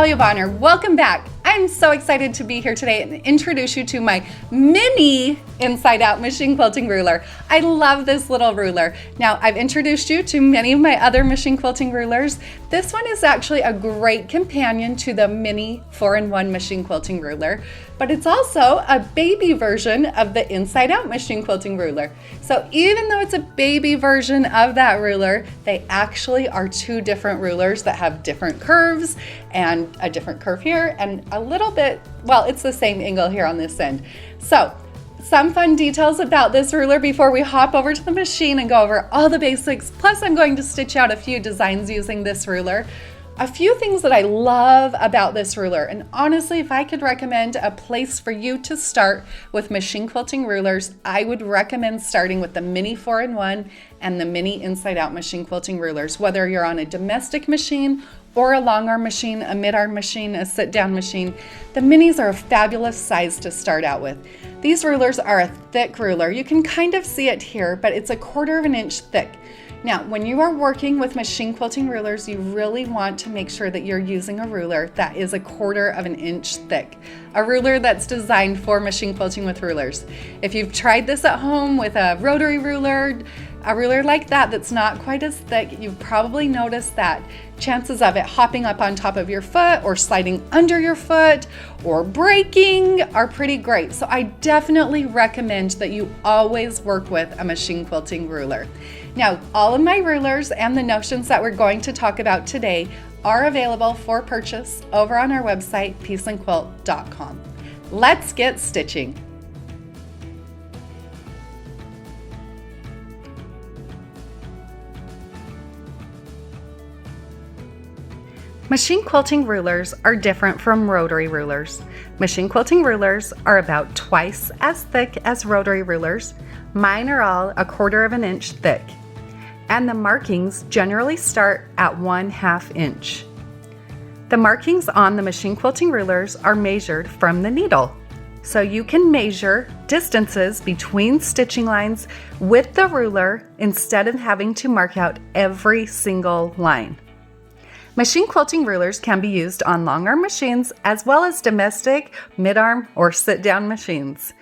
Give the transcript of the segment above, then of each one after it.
Natalia Bonner. Welcome back. I'm so excited to be here today and introduce you to my mini inside out machine quilting ruler. I love this little ruler. Now, I've introduced you to many of my other machine quilting rulers. This one is actually a great companion to the mini 4-in-1 machine quilting ruler, but it's also a baby version of the inside out machine quilting ruler. So even though it's a baby version of that ruler, they actually are two different rulers that have different curves and a different curve here and a little bit, well, it's the same angle here on this end. So some fun details about this ruler before we hop over to the machine and go over all the basics. Plus I'm going to stitch out a few designs using this ruler. A few things that I love about this ruler, and honestly, if I could recommend a place for you to start with machine quilting rulers, I would recommend starting with the mini 4-in-1 and the mini inside out machine quilting rulers, whether you're on a domestic machine or a long arm machine, a mid arm machine, a sit down machine. The minis are a fabulous size to start out with. These rulers are a thick ruler. You can kind of see it here, but it's 1/4 of an inch thick. Now, when you are working with machine quilting rulers, you really want to make sure that you're using a ruler that is 1/4 of an inch thick. A ruler that's designed for machine quilting with rulers. If you've tried this at home with a rotary ruler, a ruler like that that's not quite as thick, you've probably noticed that chances of it hopping up on top of your foot or sliding under your foot or breaking are pretty great. So I definitely recommend that you always work with a machine quilting ruler. Now, all of my rulers and the notions that we're going to talk about today are available for purchase over on our website, pieceandquilt.com. Let's get stitching. Machine quilting rulers are different from rotary rulers. Machine quilting rulers are about twice as thick as rotary rulers. Mine are all 1/4 of an inch thick. And the markings generally start at 1/2 inch. The markings on the machine quilting rulers are measured from the needle. So you can measure distances between stitching lines with the ruler instead of having to mark out every single line. Machine quilting rulers can be used on long arm machines as well as domestic, mid-arm, or sit-down machines.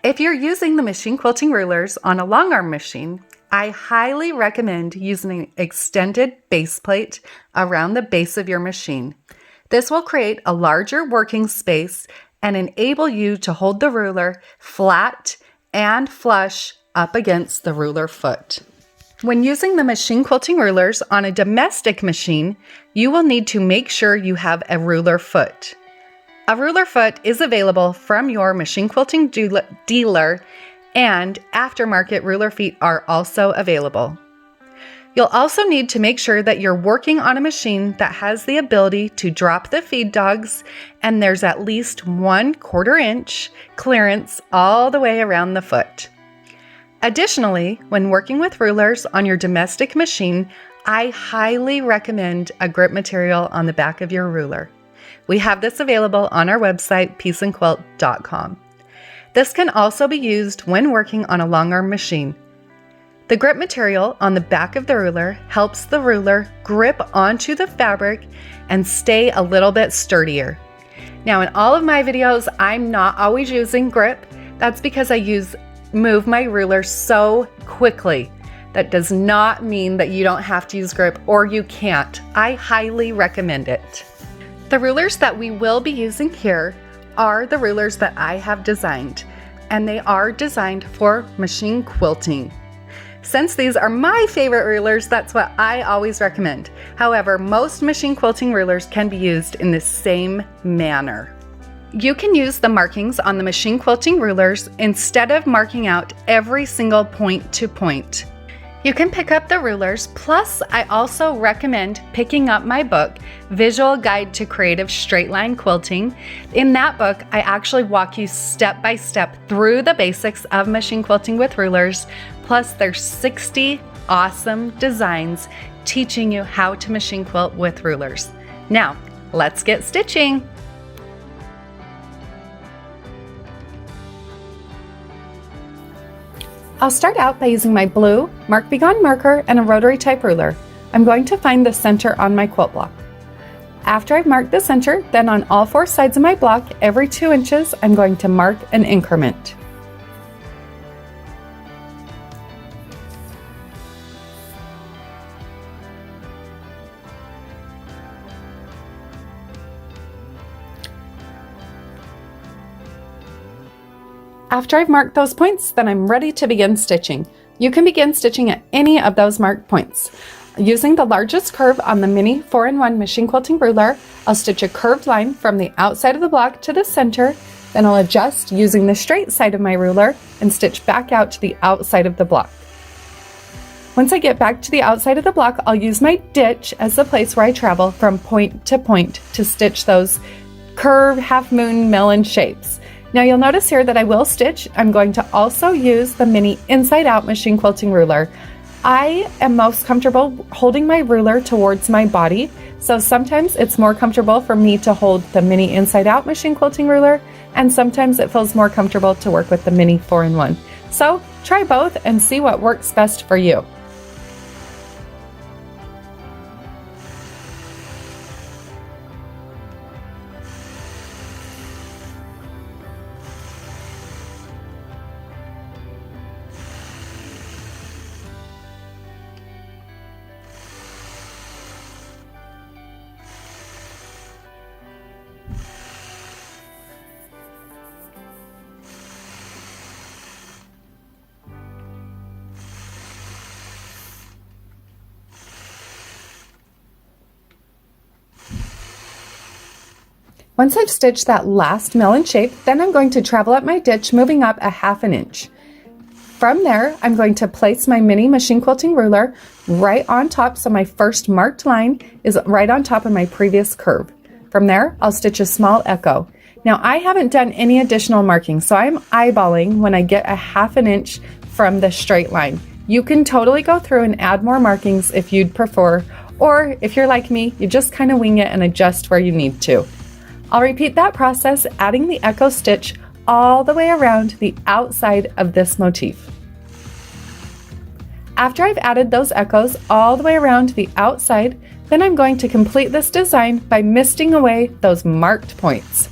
If you're using the machine quilting rulers on a long arm machine, I highly recommend using an extended base plate around the base of your machine. This will create a larger working space and enable you to hold the ruler flat and flush up against the ruler foot. When using the machine quilting rulers on a domestic machine, you will need to make sure you have a ruler foot. A ruler foot is available from your machine quilting dealer, and aftermarket ruler feet are also available. You'll also need to make sure that you're working on a machine that has the ability to drop the feed dogs, and there's at least 1/4 inch clearance all the way around the foot. Additionally, when working with rulers on your domestic machine, I highly recommend a grip material on the back of your ruler. We have this available on our website, pieceandquilt.com. This can also be used when working on a long arm machine. The grip material on the back of the ruler helps the ruler grip onto the fabric and stay a little bit sturdier. Now, in all of my videos, I'm not always using grip. That's because I move my ruler so quickly. That does not mean that you don't have to use grip or you can't. I highly recommend it. The rulers that we will be using here are the rulers that I have designed, and they are designed for machine quilting. Since these are my favorite rulers, that's what I always recommend. However, most machine quilting rulers can be used in the same manner. You can use the markings on the machine quilting rulers instead of marking out every single point to point. You can pick up the rulers, plus I also recommend picking up my book, Visual Guide to Creative Straight Line Quilting. In that book, I actually walk you step by step through the basics of machine quilting with rulers, plus there's 60 awesome designs teaching you how to machine quilt with rulers. Now, let's get stitching. I'll start out by using my blue Mark Be Gone marker and a rotary type ruler. I'm going to find the center on my quilt block. After I've marked the center, then on all 4 sides of my block, every 2 inches, I'm going to mark an increment. After I've marked those points, then I'm ready to begin stitching. You can begin stitching at any of those marked points. Using the largest curve on the mini 4-in-1 machine quilting ruler, I'll stitch a curved line from the outside of the block to the center, then I'll adjust using the straight side of my ruler and stitch back out to the outside of the block. Once I get back to the outside of the block, I'll use my ditch as the place where I travel from point to stitch those curved half moon melon shapes. Now you'll notice here that I will stitch. I'm going to also use the mini inside out machine quilting ruler. I am most comfortable holding my ruler towards my body, so sometimes it's more comfortable for me to hold the mini inside out machine quilting ruler, and sometimes it feels more comfortable to work with the mini 4-in-1. So try both and see what works best for you. Once I've stitched that last melon shape, then I'm going to travel up my ditch, moving up a 1/2 inch. From there, I'm going to place my mini machine quilting ruler right on top, so my first marked line is right on top of my previous curve. From there, I'll stitch a small echo. Now I haven't done any additional marking, so I'm eyeballing when I get a 1/2 inch from the straight line. You can totally go through and add more markings if you'd prefer, or if you're like me, you just kind of wing it and adjust where you need to. I'll repeat that process, adding the echo stitch all the way around the outside of this motif. After I've added those echoes all the way around the outside, then I'm going to complete this design by misting away those marked points.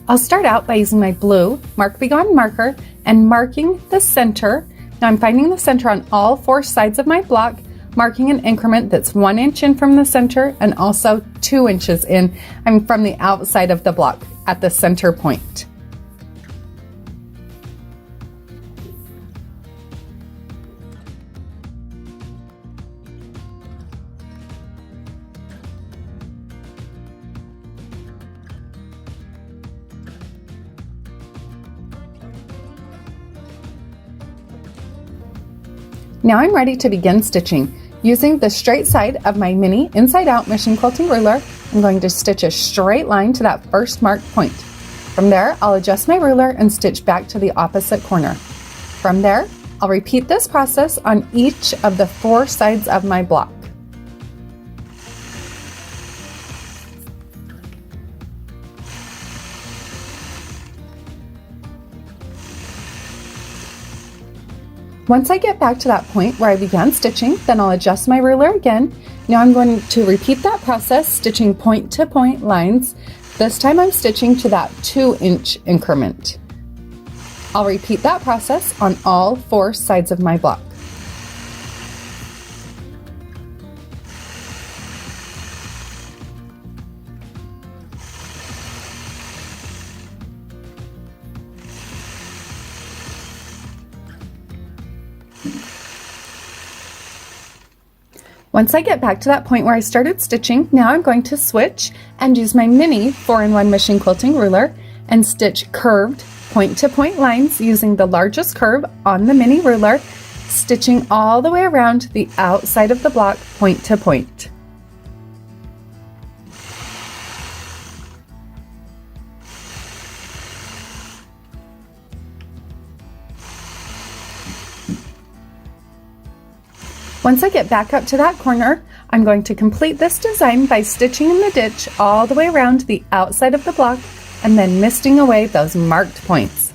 I'll start out by using my blue Mark Be Gone marker and marking the center. Now I'm finding the center on all 4 sides of my block, marking an increment that's 1 inch in from the center and also 2 inches in. I'm from the outside of the block at the center point. Now I'm ready to begin stitching. Using the straight side of my mini inside out machine quilting ruler, I'm going to stitch a straight line to that first marked point. From there, I'll adjust my ruler and stitch back to the opposite corner. From there, I'll repeat this process on each of the 4 sides of my block. Once I get back to that point where I began stitching, then I'll adjust my ruler again. Now I'm going to repeat that process, stitching point to point lines. This time I'm stitching to that 2 inch increment. I'll repeat that process on all 4 sides of my block. Once I get back to that point where I started stitching, now I'm going to switch and use my mini 4-in-1 machine quilting ruler and stitch curved point-to-point lines using the largest curve on the mini ruler, stitching all the way around the outside of the block point to point. Once I get back up to that corner, I'm going to complete this design by stitching in the ditch all the way around the outside of the block and then misting away those marked points.